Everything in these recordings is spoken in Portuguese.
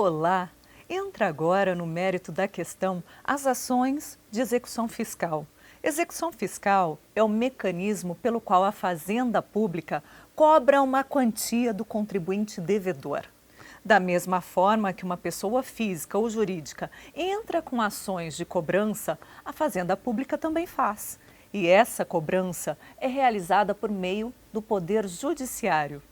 Olá! Entra agora no mérito da questão as ações de execução fiscal. Execução fiscal é o mecanismo pelo qual a Fazenda Pública cobra uma quantia do contribuinte devedor. Da mesma forma que uma pessoa física ou jurídica entra com ações de cobrança, a Fazenda Pública também faz. E essa cobrança é realizada por meio do Poder Judiciário.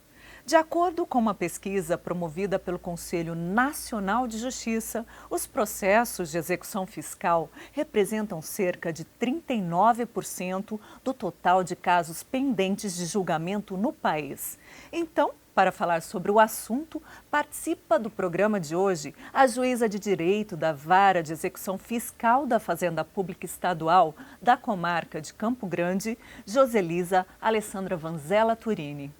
De acordo com uma pesquisa promovida pelo Conselho Nacional de Justiça, os processos de execução fiscal representam cerca de 39% do total de casos pendentes de julgamento no país. Então, para falar sobre o assunto, participa do programa de hoje a juíza de direito da Vara de Execução Fiscal da Fazenda Pública Estadual da comarca de Campo Grande, Joselisa Alessandra Vanzella Turini.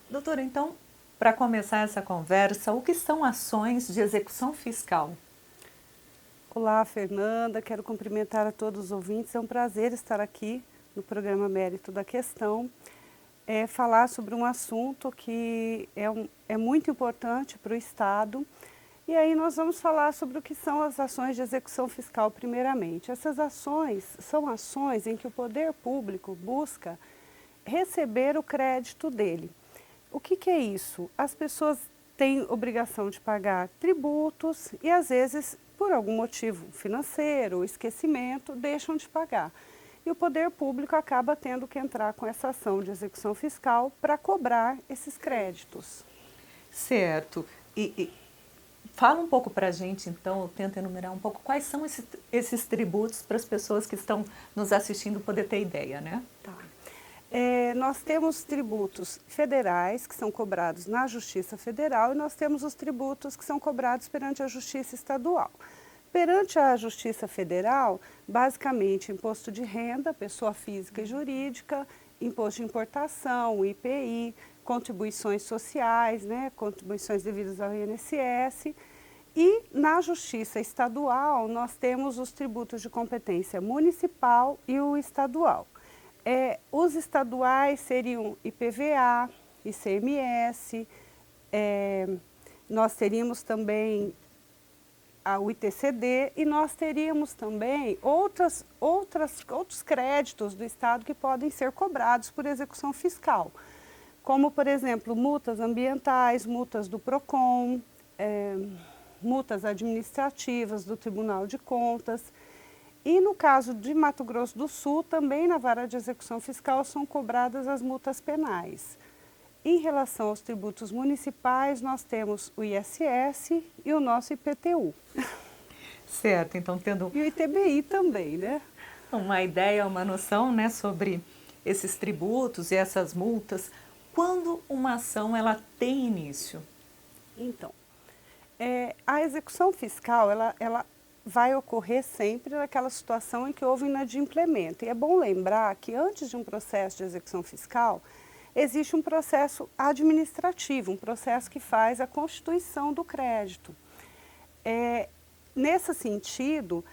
Doutora, então, para começar essa conversa, o que são ações de execução fiscal? Olá, Fernanda, quero cumprimentar a todos os ouvintes. É um prazer estar aqui no programa Mérito da Questão, falar sobre um assunto que é muito importante para o Estado. E aí nós vamos falar sobre o que são as ações de execução fiscal primeiramente. Essas ações são ações em que o poder público busca receber o crédito dele. O que é isso? As pessoas têm obrigação de pagar tributos e, às vezes, por algum motivo financeiro ou esquecimento, deixam de pagar. E o poder público acaba tendo que entrar com essa ação de execução fiscal para cobrar esses créditos. Certo. E fala um pouco para a gente, então, tenta enumerar um pouco quais são esses tributos para as pessoas que estão nos assistindo poder ter ideia, né? Tá. Nós temos tributos federais que são cobrados na Justiça Federal e nós temos os tributos que são cobrados perante a Justiça Estadual. Perante a Justiça Federal, basicamente imposto de renda, pessoa física e jurídica, imposto de importação, IPI, contribuições sociais, né, contribuições devidas ao INSS. E na Justiça Estadual nós temos os tributos de competência municipal e o estadual. Os estaduais seriam IPVA, ICMS, nós teríamos também o ITCD e nós teríamos também outros créditos do Estado que podem ser cobrados por execução fiscal, como, por exemplo, multas ambientais, multas do PROCON, multas administrativas do Tribunal de Contas. E no caso de Mato Grosso do Sul, também na Vara de Execução Fiscal são cobradas as multas penais. Em relação aos tributos municipais, nós temos o ISS e o nosso IPTU. Certo, então tendo E o ITBI também, né? uma ideia, uma noção, né, sobre esses tributos e essas multas, quando uma ação ela tem início? Então, a execução fiscal, ela vai ocorrer sempre naquela situação em que houve inadimplemento. E é bom lembrar que antes de um processo de execução fiscal, existe um processo administrativo, um processo que faz a constituição do crédito. Nesse sentido,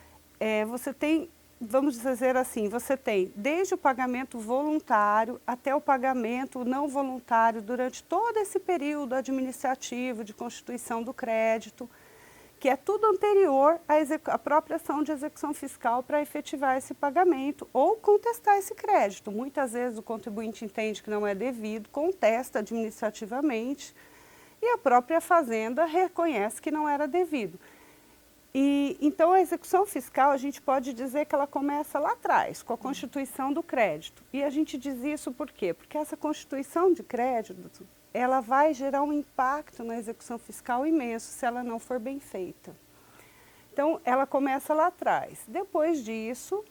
você tem, vamos dizer assim, você tem desde o pagamento voluntário até o pagamento não voluntário durante todo esse período administrativo de constituição do crédito, que é tudo anterior à própria ação de execução fiscal para efetivar esse pagamento ou contestar esse crédito. Muitas vezes o contribuinte entende que não é devido, contesta administrativamente e a própria Fazenda reconhece que não era devido. Então a execução fiscal, a gente pode dizer que ela começa lá atrás, com a constituição do crédito. E a gente diz isso por quê? Porque essa constituição de crédito, ela vai gerar um impacto na execução fiscal imenso se ela não for bem feita. Então, ela começa lá atrás. Depois disso,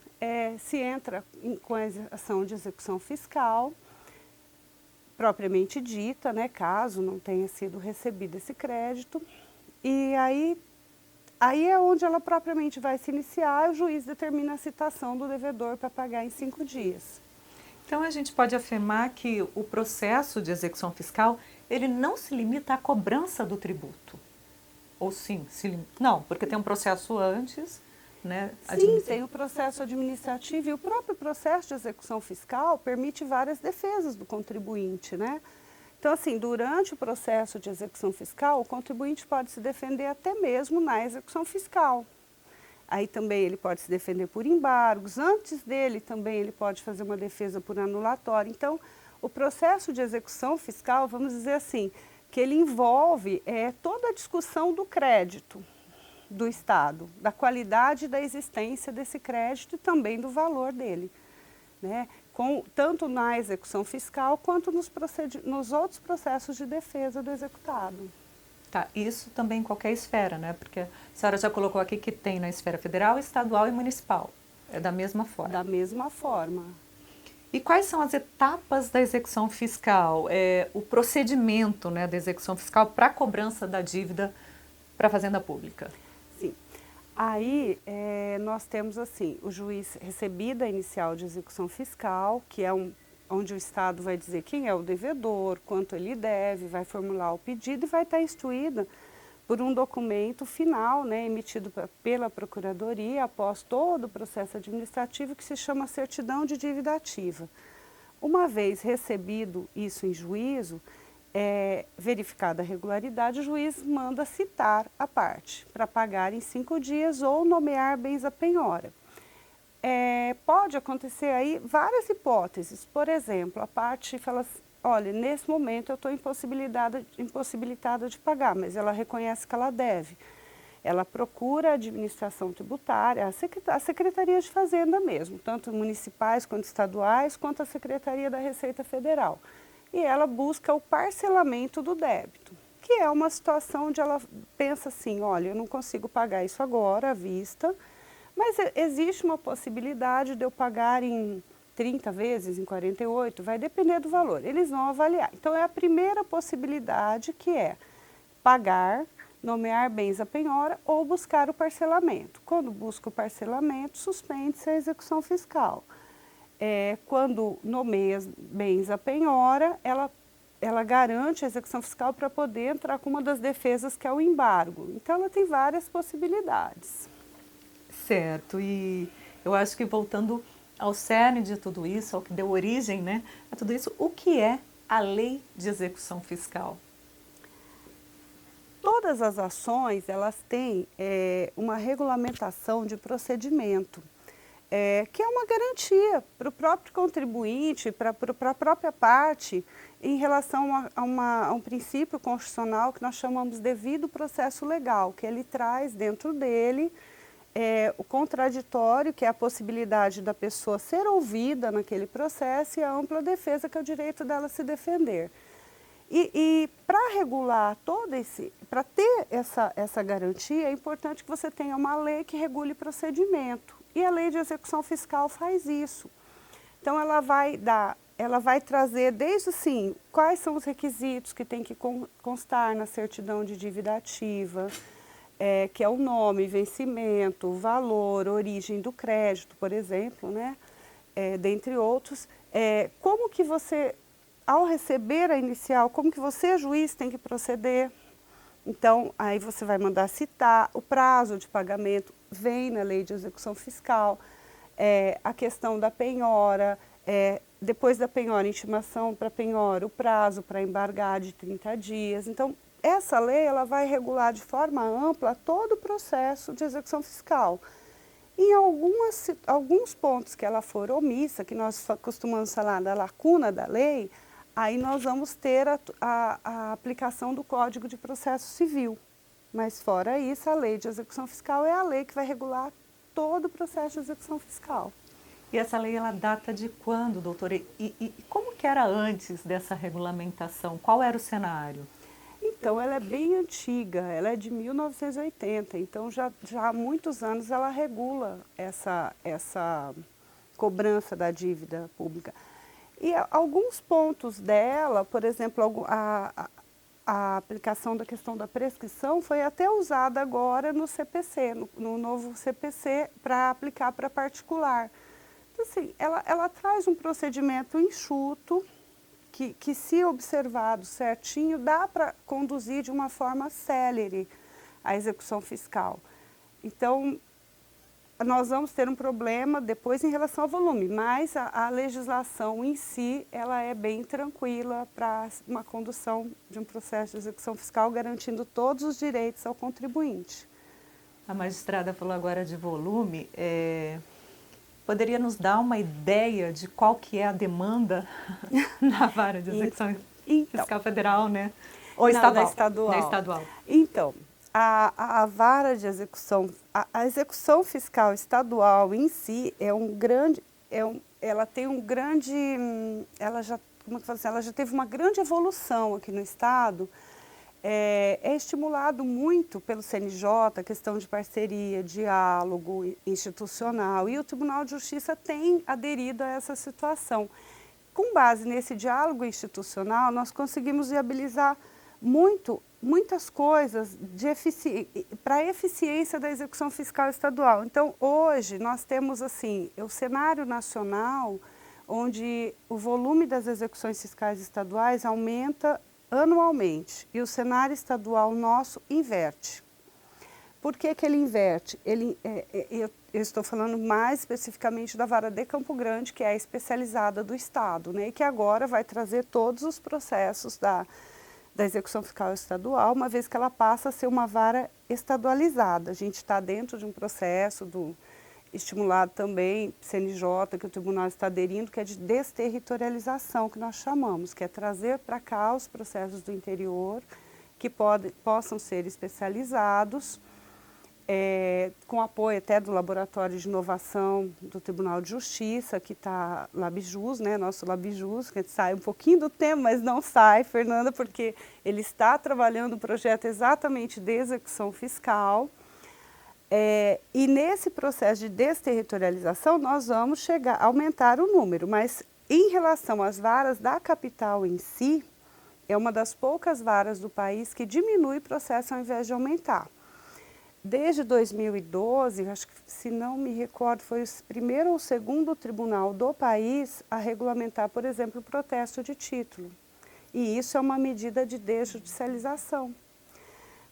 se entra com a ação de execução fiscal, propriamente dita, né, caso não tenha sido recebido esse crédito. E aí é onde ela propriamente vai se iniciar, o juiz determina a citação do devedor para pagar em 5 dias. Então a gente pode afirmar que o processo de execução fiscal, ele não se limita à cobrança do tributo. Ou sim, não, porque tem um processo antes, né? Sim, tem o processo administrativo e o próprio processo de execução fiscal permite várias defesas do contribuinte, né? Então, assim, durante o processo de execução fiscal, o contribuinte pode se defender até mesmo na execução fiscal. Aí também ele pode se defender por embargos, antes dele também ele pode fazer uma defesa por anulatório. Então, o processo de execução fiscal, vamos dizer assim, que ele envolve toda a discussão do crédito do Estado, da qualidade da existência desse crédito e também do valor dele, né? Tanto na execução fiscal quanto nos outros processos de defesa do executado. Tá, isso também em qualquer esfera, né? Porque a senhora já colocou aqui que tem na esfera federal, estadual e municipal. É da mesma forma. Da mesma forma. E quais são as etapas da execução fiscal? O procedimento, né, da execução fiscal para a cobrança da dívida para a Fazenda Pública? Sim. Aí nós temos assim, o juiz recebida a inicial de execução fiscal, que é onde o Estado vai dizer quem é o devedor, quanto ele deve, vai formular o pedido e vai estar instruída por um documento final, né, emitido pela Procuradoria após todo o processo administrativo, que se chama certidão de dívida ativa. Uma vez recebido isso em juízo, verificada a regularidade, o juiz manda citar a parte para pagar em 5 dias ou nomear bens à penhora. Pode acontecer aí várias hipóteses. Por exemplo, a parte fala assim, olha, nesse momento eu estou impossibilitada de pagar, mas ela reconhece que ela deve. Ela procura a administração tributária, a Secretaria de Fazenda mesmo, tanto municipais quanto estaduais, quanto a Secretaria da Receita Federal. E ela busca o parcelamento do débito, que é uma situação onde ela pensa assim, olha, eu não consigo pagar isso agora à vista, mas existe uma possibilidade de eu pagar em 30 vezes, em 48, vai depender do valor. Eles vão avaliar. Então, é a primeira possibilidade que é pagar, nomear bens à penhora ou buscar o parcelamento. Quando busca o parcelamento, suspende-se a execução fiscal. Quando nomeia bens à penhora, ela garante a execução fiscal para poder entrar com uma das defesas, que é o embargo. Então, ela tem várias possibilidades. Certo, e eu acho que voltando ao cerne de tudo isso, ao que deu origem, né, a tudo isso, o que é a lei de execução fiscal? Todas as ações, elas têm uma regulamentação de procedimento, que é uma garantia para o próprio contribuinte, para a própria parte, em relação a um princípio constitucional que nós chamamos de devido processo legal, que ele traz dentro dele o contraditório, que é a possibilidade da pessoa ser ouvida naquele processo, e a ampla defesa, que é o direito dela se defender. E para regular para ter essa garantia, é importante que você tenha uma lei que regule procedimento. E a lei de execução fiscal faz isso. Então, ela vai trazer desde assim, quais são os requisitos que tem que constar na certidão de dívida ativa, que é o nome, vencimento, o valor, origem do crédito, por exemplo, né? Dentre outros. Como que você, ao receber a inicial, como que você, juiz, tem que proceder? Então, aí você vai mandar citar o prazo de pagamento, vem na lei de execução fiscal, a questão da penhora, depois da penhora, intimação para penhora, o prazo para embargar de 30 dias. Então, essa lei ela vai regular de forma ampla todo o processo de execução fiscal. Em alguns pontos que ela for omissa, que nós costumamos falar da lacuna da lei, aí nós vamos ter a aplicação do Código de Processo Civil. Mas fora isso, a lei de execução fiscal é a lei que vai regular todo o processo de execução fiscal. E essa lei, ela data de quando, doutora? E como que era antes dessa regulamentação? Qual era o cenário? Então, ela é bem antiga, ela é de 1980, então já há muitos anos ela regula essa cobrança da dívida pública. E alguns pontos dela, por exemplo, a aplicação da questão da prescrição foi até usada agora no CPC, no novo CPC, para aplicar para particular. Então, assim, ela traz um procedimento enxuto, que se observado certinho, dá para conduzir de uma forma célere a execução fiscal. Então, nós vamos ter um problema depois em relação ao volume, mas a legislação em si, ela é bem tranquila para uma condução de um processo de execução fiscal, garantindo todos os direitos ao contribuinte. A magistrada falou agora de volume, poderia nos dar uma ideia de qual que é a demanda na vara de execução fiscal federal, né? Ou estadual? Da estadual. Então, a vara de execução, a execução fiscal estadual em si ela tem um grande, ela já teve uma grande evolução aqui no estado. É estimulado muito pelo CNJ a questão de parceria, diálogo institucional, e o Tribunal de Justiça tem aderido a essa situação. Com base nesse diálogo institucional, nós conseguimos viabilizar muitas coisas para a eficiência da execução fiscal estadual. Então, hoje, nós temos assim, o cenário nacional, onde o volume das execuções fiscais estaduais aumenta anualmente, e o cenário estadual nosso inverte. Por que que ele inverte? Eu estou falando mais especificamente da vara de Campo Grande, que é a especializada do estado, né, e que agora vai trazer todos os processos da execução fiscal estadual, uma vez que ela passa a ser uma vara estadualizada. A gente está dentro de um processo estimulado também, CNJ, que o tribunal está aderindo, que é de desterritorialização, que nós chamamos, que é trazer para cá os processos do interior, que possam ser especializados, com apoio até do Laboratório de Inovação do Tribunal de Justiça, que está LabJus, né, nosso LabJus, que sai um pouquinho do tema, mas não sai, Fernanda, porque ele está trabalhando um projeto exatamente de execução fiscal. E nesse processo de desterritorialização, nós vamos aumentar o número, mas em relação às varas da capital em si, é uma das poucas varas do país que diminui o processo ao invés de aumentar. Desde 2012, acho que, se não me recordo, foi o primeiro ou segundo tribunal do país a regulamentar, por exemplo, o protesto de título. E isso é uma medida de desjudicialização,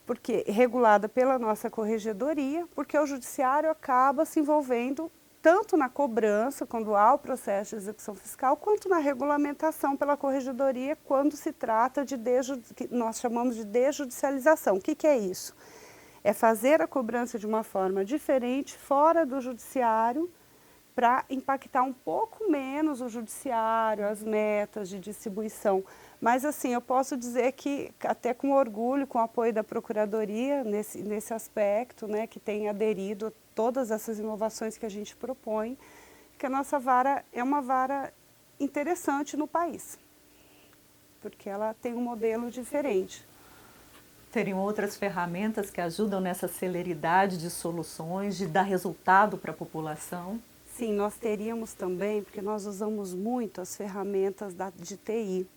porque regulada pela nossa corregedoria, porque o judiciário acaba se envolvendo tanto na cobrança, quando há o processo de execução fiscal, quanto na regulamentação pela corregedoria, quando se trata de que nós chamamos de desjudicialização. O que que é isso? É fazer a cobrança de uma forma diferente, fora do judiciário, para impactar um pouco menos o judiciário, as metas de distribuição. Mas assim, eu posso dizer que, até com orgulho, com o apoio da Procuradoria, nesse aspecto, né, que tem aderido a todas essas inovações que a gente propõe, que a nossa vara é uma vara interessante no país, porque ela tem um modelo diferente. Teriam outras ferramentas que ajudam nessa celeridade de soluções, de dar resultado para a população? Sim, nós teríamos também, porque nós usamos muito as ferramentas de TI.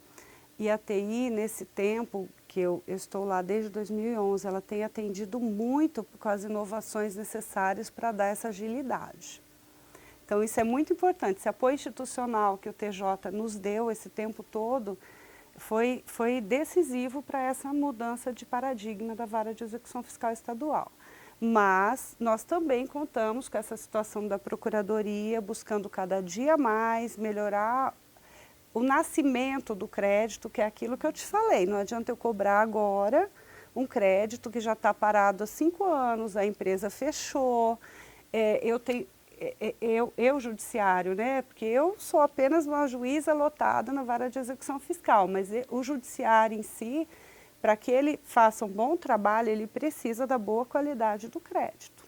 E a TI, nesse tempo que eu estou lá desde 2011, ela tem atendido muito com as inovações necessárias para dar essa agilidade. Então, isso é muito importante. Esse apoio institucional que o TJ nos deu esse tempo todo foi decisivo para essa mudança de paradigma da vara de execução fiscal estadual. Mas nós também contamos com essa situação da Procuradoria, buscando cada dia mais melhorar o nascimento do crédito, que é aquilo que eu te falei. Não adianta eu cobrar agora um crédito que já está parado há 5 anos, a empresa fechou, eu judiciário, né? Porque eu sou apenas uma juíza lotada na vara de execução fiscal, mas o judiciário em si, para que ele faça um bom trabalho, ele precisa da boa qualidade do crédito.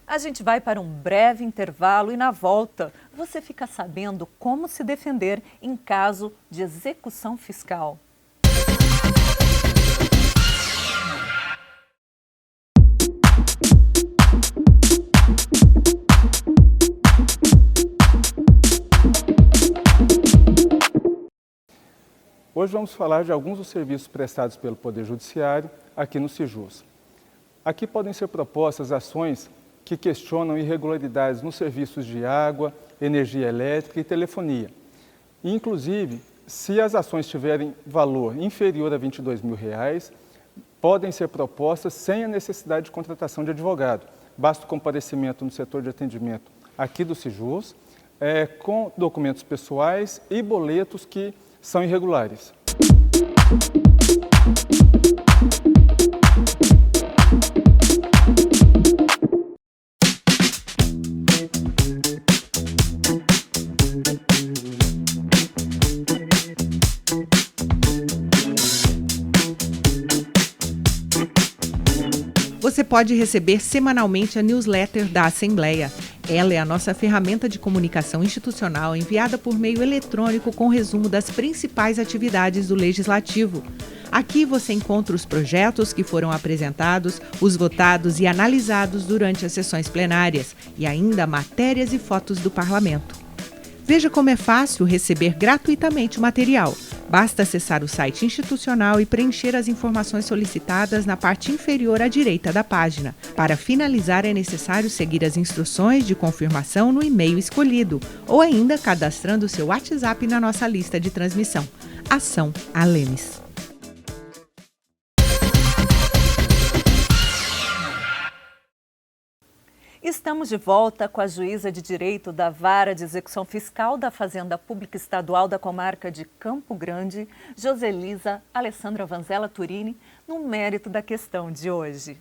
A gente vai para um breve intervalo e, na volta, você fica sabendo como se defender em caso de execução fiscal. Hoje vamos falar de alguns dos serviços prestados pelo Poder Judiciário aqui no Sijus. Aqui podem ser propostas ações que questionam irregularidades nos serviços de água, energia elétrica e telefonia. Inclusive, se as ações tiverem valor inferior a R$ 22.000, podem ser propostas sem a necessidade de contratação de advogado, basta o comparecimento no setor de atendimento aqui do Sijus, com documentos pessoais e boletos que são irregulares. Você pode receber semanalmente a newsletter da Assembleia. Ela é a nossa ferramenta de comunicação institucional enviada por meio eletrônico com resumo das principais atividades do Legislativo. Aqui você encontra os projetos que foram apresentados, os votados e analisados durante as sessões plenárias e ainda matérias e fotos do Parlamento. Veja como é fácil receber gratuitamente o material. Basta acessar o site institucional e preencher as informações solicitadas na parte inferior à direita da página. Para finalizar, é necessário seguir as instruções de confirmação no e-mail escolhido ou ainda cadastrando seu WhatsApp na nossa lista de transmissão. Ação Alemes. Estamos de volta com a juíza de direito da Vara de Execução Fiscal da Fazenda Pública Estadual da Comarca de Campo Grande, Joselisa Alessandra Vanzella Turini, no mérito da questão de hoje.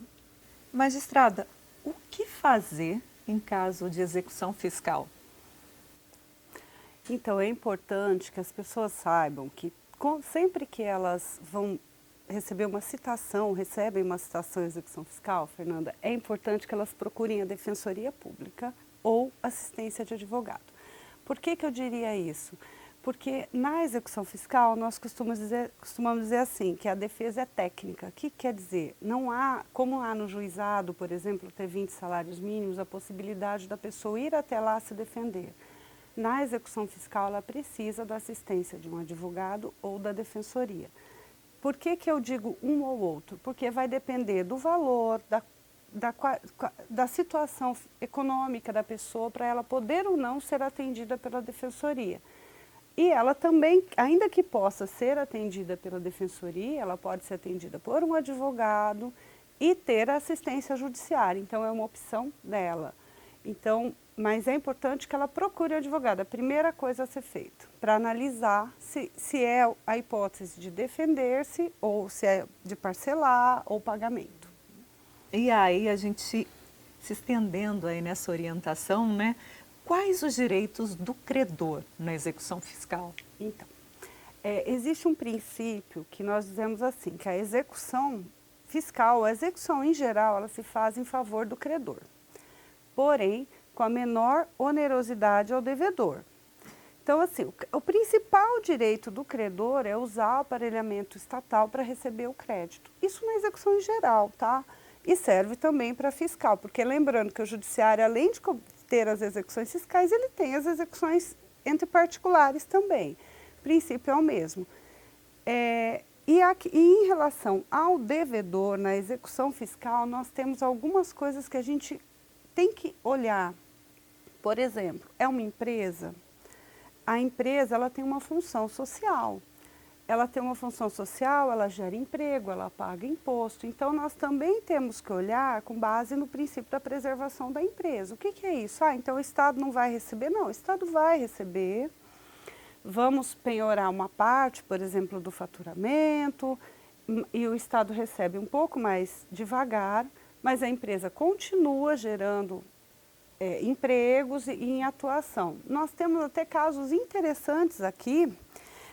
Magistrada, o que fazer em caso de execução fiscal? Então, é importante que as pessoas saibam que sempre que elas vão recebem uma citação em execução fiscal, Fernanda, é importante que elas procurem a Defensoria Pública ou assistência de advogado. Por que eu diria isso? Porque na execução fiscal nós costumamos dizer assim, que a defesa é técnica. O que quer dizer? Não há, como há no juizado, por exemplo, ter 20 salários mínimos, a possibilidade da pessoa ir até lá se defender. Na execução fiscal ela precisa da assistência de um advogado ou da defensoria. Por que eu digo um ou outro? Porque vai depender do valor, da situação econômica da pessoa para ela poder ou não ser atendida pela defensoria. E ela também, ainda que possa ser atendida pela defensoria, ela pode ser atendida por um advogado e ter assistência judiciária. Então, é uma opção dela. Então, mas é importante que ela procure o advogado. A primeira coisa a ser feita, para analisar se é a hipótese de defender-se ou se é de parcelar ou pagamento. E aí, a gente se estendendo aí nessa orientação, né? Quais os direitos do credor na execução fiscal? Então, existe um princípio que nós dizemos assim, que a execução fiscal, a execução em geral, ela se faz em favor do credor. Porém, com a menor onerosidade ao devedor. Então, assim, o principal direito do credor é usar o aparelhamento estatal para receber o crédito. Isso na execução em geral, tá? E serve também para fiscal, porque lembrando que o judiciário, além de ter as execuções fiscais, ele tem as execuções entre particulares também. O princípio é o mesmo. E em relação ao devedor na execução fiscal, nós temos algumas coisas que a gente tem que olhar. Por exemplo, é uma empresa, a empresa ela tem uma função social. Ela tem uma função social, ela gera emprego, ela paga imposto. Então, nós também temos que olhar com base no princípio da preservação da empresa. O que é isso? Então o Estado não vai receber? Não, o Estado vai receber. Vamos penhorar uma parte, por exemplo, do faturamento, e o Estado recebe um pouco mais devagar, mas a empresa continua gerando empregos e em atuação. Nós temos até casos interessantes aqui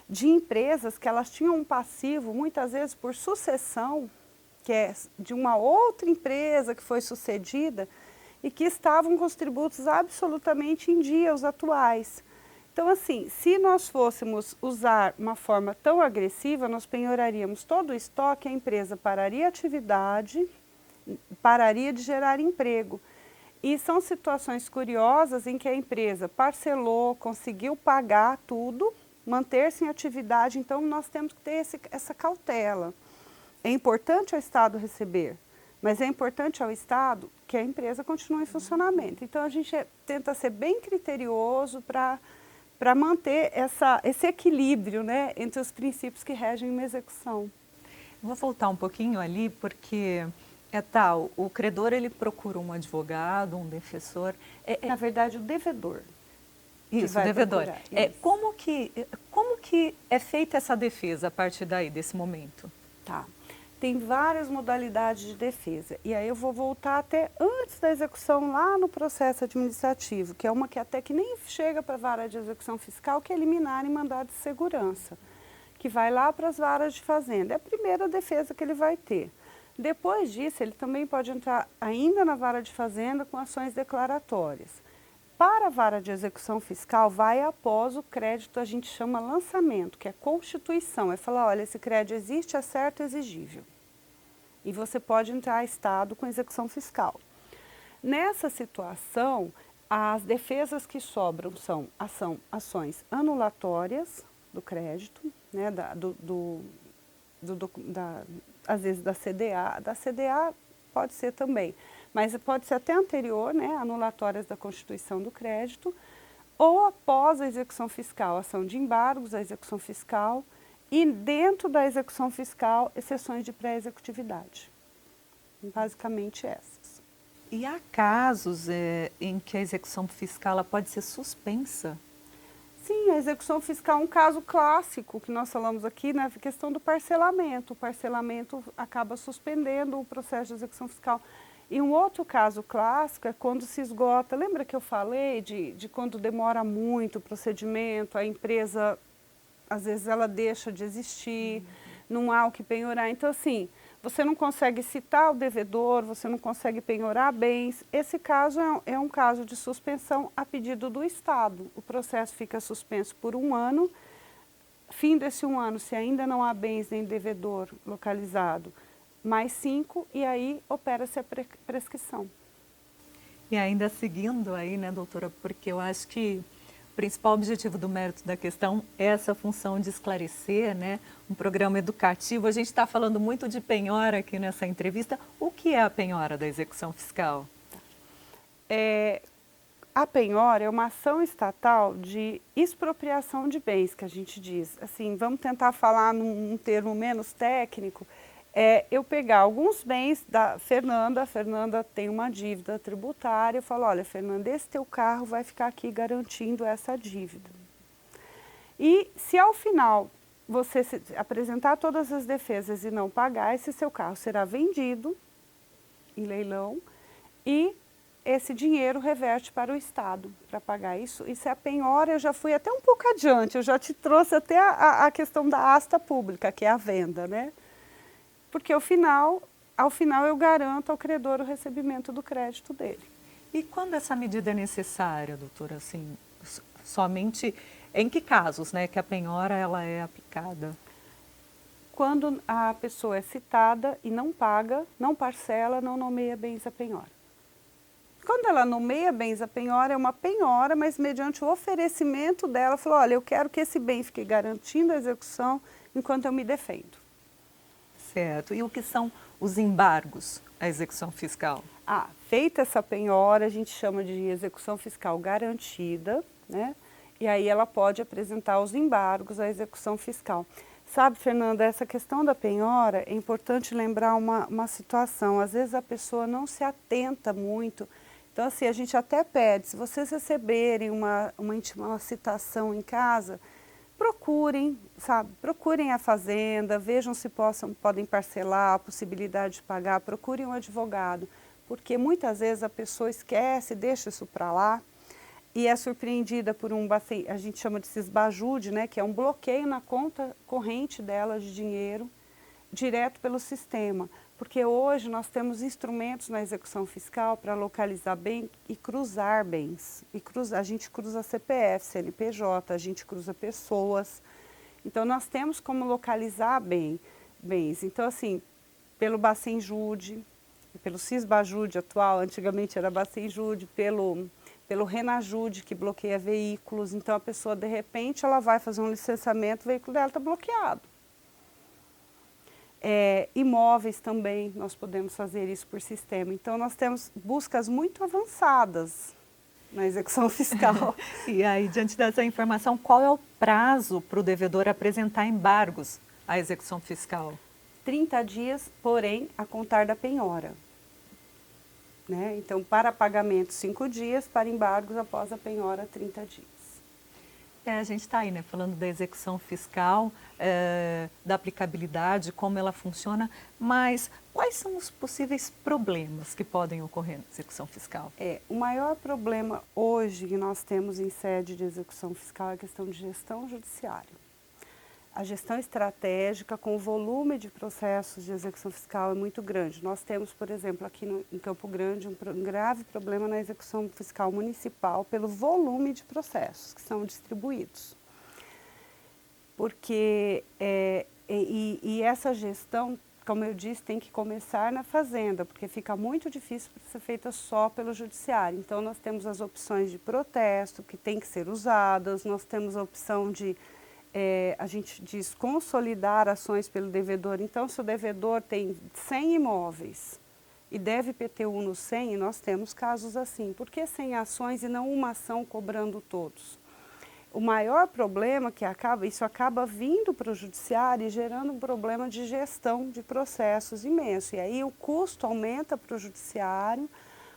de empresas que elas tinham um passivo, muitas vezes por sucessão, que é de uma outra empresa que foi sucedida e que estavam com os tributos absolutamente em dia, os atuais. Então, assim, se nós fôssemos usar uma forma tão agressiva, nós penhoraríamos todo o estoque, a empresa pararia a atividade, pararia de gerar emprego. E são situações curiosas em que a empresa parcelou, conseguiu pagar tudo, manter-se em atividade, então nós temos que ter essa cautela. É importante ao Estado receber, mas é importante ao Estado que a empresa continue em funcionamento. Então a gente tenta ser bem criterioso para manter esse equilíbrio, né, entre os princípios que regem uma execução. Vou voltar um pouquinho ali, porque É tal, o credor ele procura um advogado, um defensor. Na verdade, o devedor. Isso, o devedor. Isso. Como que é feita essa defesa a partir daí, desse momento? Tá. Tem várias modalidades de defesa. E aí eu vou voltar até antes da execução, lá no processo administrativo, que é uma que até que nem chega para a vara de execução fiscal, que é liminar em mandado de segurança, que vai lá para as varas de fazenda. É a primeira defesa que ele vai ter. Depois disso, ele também pode entrar ainda na vara de fazenda com ações declaratórias. Para a vara de execução fiscal, vai após o crédito, a gente chama lançamento, que é constituição. É falar, olha, esse crédito existe, é certo, é exigível. E você pode entrar a estado com execução fiscal. Nessa situação, as defesas que sobram são ações anulatórias do crédito, né, às vezes da CDA. Da CDA pode ser também, mas pode ser até anterior, né, anulatórias da constituição do crédito, ou após a execução fiscal, ação de embargos, a execução fiscal, e dentro da execução fiscal, exceções de pré-executividade. Basicamente essas. E há casos em que a execução fiscal ela pode ser suspensa? Sim, a execução fiscal é um caso clássico que nós falamos aqui, né, a questão do parcelamento. O parcelamento acaba suspendendo o processo de execução fiscal. E um outro caso clássico é quando se esgota, lembra que eu falei de quando demora muito o procedimento, a empresa, às vezes ela deixa de existir, não há o que penhorar. Então, assim, você não consegue citar o devedor, você não consegue penhorar bens. Esse caso é um caso de suspensão a pedido do Estado. O processo fica suspenso por 1 ano. Fim desse 1 ano, se ainda não há bens nem devedor localizado, mais 5, e aí opera-se a prescrição. E ainda seguindo aí, né, doutora, porque eu acho que o principal objetivo do mérito da questão é essa função de esclarecer, né, um programa educativo. A gente está falando muito de penhora aqui nessa entrevista. O que é a penhora da execução fiscal? A penhora é uma ação estatal de expropriação de bens, que a gente diz. Assim, vamos tentar falar num termo menos técnico. Eu pegar alguns bens da Fernanda, a Fernanda tem uma dívida tributária, eu falo, olha, Fernanda, esse teu carro vai ficar aqui garantindo essa dívida. E se ao final você apresentar todas as defesas e não pagar, esse seu carro será vendido em leilão e esse dinheiro reverte para o Estado para pagar isso. Isso é a penhora, eu já fui até um pouco adiante, eu já te trouxe até a questão da asta pública, que é a venda, né? Porque ao final eu garanto ao credor o recebimento do crédito dele. E quando essa medida é necessária, doutora? Assim, somente em que casos, né, que a penhora ela é aplicada? Quando a pessoa é citada e não paga, não parcela, não nomeia bens a penhora. Quando ela nomeia bens a penhora, é uma penhora, mas mediante o oferecimento dela, falou, olha, eu quero que esse bem fique garantindo a execução enquanto eu me defendo. Certo. E o que são os embargos à execução fiscal? Feita essa penhora, a gente chama de execução fiscal garantida, né? E aí ela pode apresentar os embargos à execução fiscal. Sabe, Fernanda, essa questão da penhora, é importante lembrar uma situação. Às vezes a pessoa não se atenta muito. Então, assim, a gente até pede, se vocês receberem uma citação em casa, procurem, sabe, procurem a fazenda, vejam se podem parcelar, a possibilidade de pagar, procurem um advogado, porque muitas vezes a pessoa esquece, deixa isso para lá e é surpreendida por a gente chama de cisbajude, né, que é um bloqueio na conta corrente dela de dinheiro, direto pelo sistema. Porque hoje nós temos instrumentos na execução fiscal para localizar bem e cruzar bens. A gente cruza CPF, CNPJ, a gente cruza pessoas. Então, nós temos como localizar bens. Então, assim, pelo Bacenjude, pelo Cisbajude atual, antigamente era Bacenjude, pelo Renajude, que bloqueia veículos. Então, a pessoa, de repente, ela vai fazer um licenciamento, o veículo dela está bloqueado. Imóveis também, nós podemos fazer isso por sistema. Então, nós temos buscas muito avançadas na execução fiscal. E aí, diante dessa informação, qual é o prazo para o devedor apresentar embargos à execução fiscal? 30 dias, porém, a contar da penhora. né? Então, para pagamento 5 dias, para embargos após a penhora 30 dias. A gente está aí, né, falando da execução fiscal, da aplicabilidade, como ela funciona, mas quais são os possíveis problemas que podem ocorrer na execução fiscal? O maior problema hoje que nós temos em sede de execução fiscal é a questão de gestão judiciária. A gestão estratégica com o volume de processos de execução fiscal é muito grande. Nós temos, por exemplo, aqui em Campo Grande, um grave problema na execução fiscal municipal pelo volume de processos que são distribuídos. Porque, essa gestão, como eu disse, tem que começar na Fazenda, porque fica muito difícil para ser feita só pelo Judiciário. Então, nós temos as opções de protesto, que têm que ser usadas, nós temos a opção de a gente diz consolidar ações pelo devedor. Então, se o devedor tem 100 imóveis e deve IPTU nos 100, nós temos casos assim. Por que 100 ações e não uma ação cobrando todos? O maior problema que isso acaba vindo para o judiciário e gerando um problema de gestão de processos imenso. E aí o custo aumenta para o judiciário,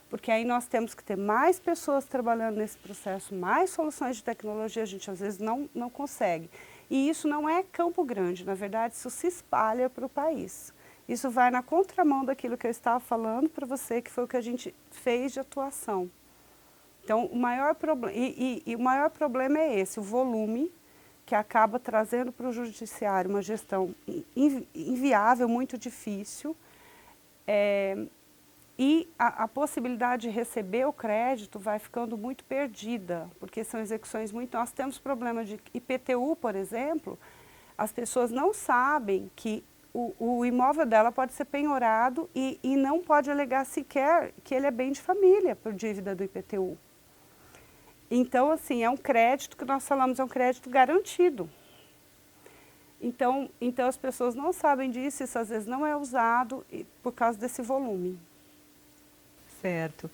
porque aí nós temos que ter mais pessoas trabalhando nesse processo, mais soluções de tecnologia, a gente às vezes não consegue. E isso não é Campo Grande, na verdade isso se espalha para o país. Isso vai na contramão daquilo que eu estava falando para você, que foi o que a gente fez de atuação. Então, o maior problema é esse, o volume, que acaba trazendo para o judiciário uma gestão inviável, muito difícil, e a possibilidade de receber o crédito vai ficando muito perdida, porque são execuções muito... Nós temos problema de IPTU, por exemplo, as pessoas não sabem que o imóvel dela pode ser penhorado e não pode alegar sequer que ele é bem de família por dívida do IPTU. Então, assim, é um crédito que nós falamos, é um crédito garantido. Então as pessoas não sabem disso, isso às vezes não é usado por causa desse volume. Certo.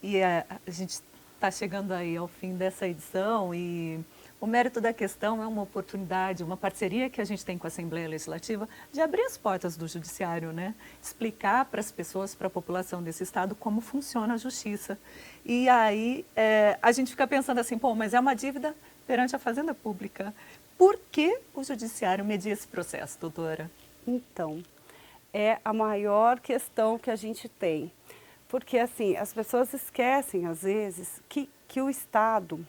E a gente está chegando aí ao fim dessa edição e o mérito da questão é uma oportunidade, uma parceria que a gente tem com a Assembleia Legislativa de abrir as portas do Judiciário, né? Explicar para as pessoas, para a população desse estado como funciona a justiça. E aí a gente fica pensando assim, pô, mas é uma dívida perante a Fazenda Pública. Por que o Judiciário media esse processo, doutora? Então, é a maior questão que a gente tem. Porque, assim, as pessoas esquecem, às vezes, que o Estado...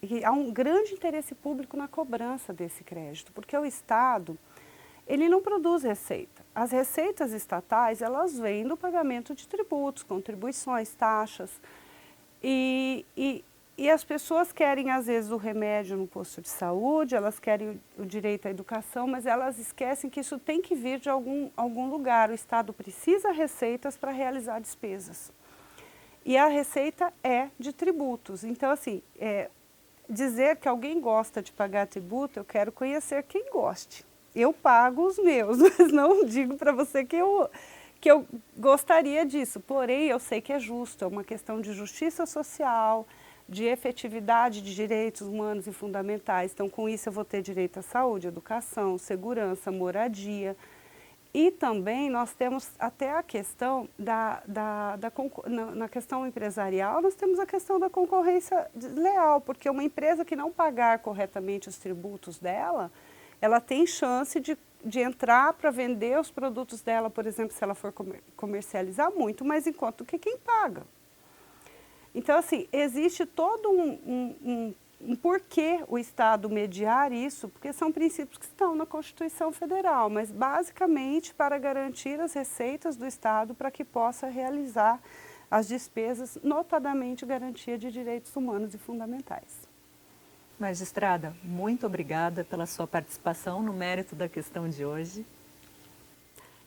E há um grande interesse público na cobrança desse crédito, porque o Estado, ele não produz receita. As receitas estatais, elas vêm do pagamento de tributos, contribuições, taxas. E as pessoas querem, às vezes, o remédio no posto de saúde, elas querem o direito à educação, mas elas esquecem que isso tem que vir de algum lugar. O Estado precisa de receitas para realizar despesas. E a receita é de tributos. Então, assim, dizer que alguém gosta de pagar tributo, eu quero conhecer quem goste. Eu pago os meus, mas não digo para você que eu gostaria disso. Porém, eu sei que é justo, é uma questão de justiça social, de efetividade de direitos humanos e fundamentais. Então, com isso eu vou ter direito à saúde, educação, segurança, moradia. E também nós temos até a questão na questão empresarial, nós temos a questão da concorrência desleal, porque uma empresa que não pagar corretamente os tributos dela, ela tem chance de entrar para vender os produtos dela, por exemplo, se ela for comercializar, muito mais em conta do que quem paga. Então, assim, existe todo um porquê o Estado mediar isso, porque são princípios que estão na Constituição Federal, mas basicamente para garantir as receitas do Estado para que possa realizar as despesas, notadamente garantia de direitos humanos e fundamentais. Magistrada, muito obrigada pela sua participação no mérito da questão de hoje.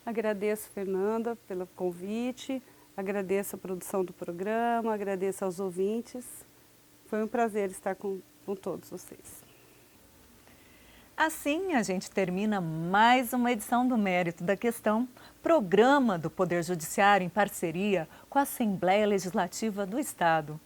Agradeço, Fernanda, pelo convite, agradeço a produção do programa, agradeço aos ouvintes. Foi um prazer estar com todos vocês. Assim, a gente termina mais uma edição do Mérito da Questão, programa do Poder Judiciário em parceria com a Assembleia Legislativa do Estado.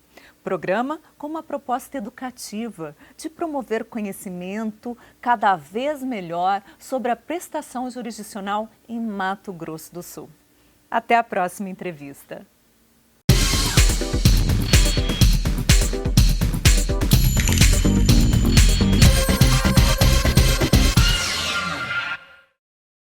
Programa com uma proposta educativa de promover conhecimento cada vez melhor sobre a prestação jurisdicional em Mato Grosso do Sul. Até a próxima entrevista.